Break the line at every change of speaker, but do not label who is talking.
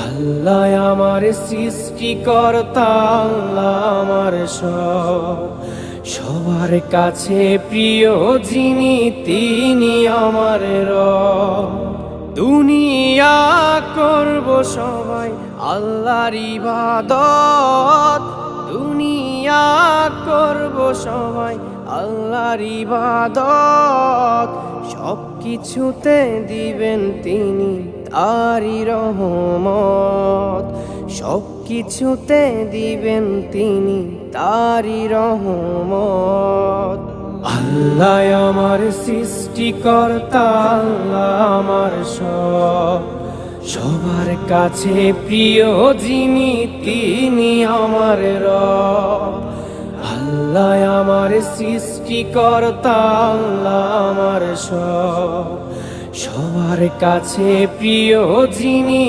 আল্লাহ আমার সৃষ্টিকর্তা, আল্লাহ আমার সব, সবার কাছে প্রিয় যিনি তিনি আমার রব। দুনিয়া করব সবাই আল্লাহর ইবাদত, দুনিয়া করব সবাই আল্লাহর ইবাদত, সব কিছুতে দিবেন তিনি তারি রহমত, সব কিছুতে দিবেন তিনি তারি রহমত। আল্লাহ আমার সৃষ্টিকর্তা, আল্লাহ আমার সব, সবার কাছে প্রিয় যিনি তিনি আমার রব। আল্লাহ আমার সৃষ্টিকর্তা, আল্লাহ আমার সব, সবার কাছে প্রিয় যিনি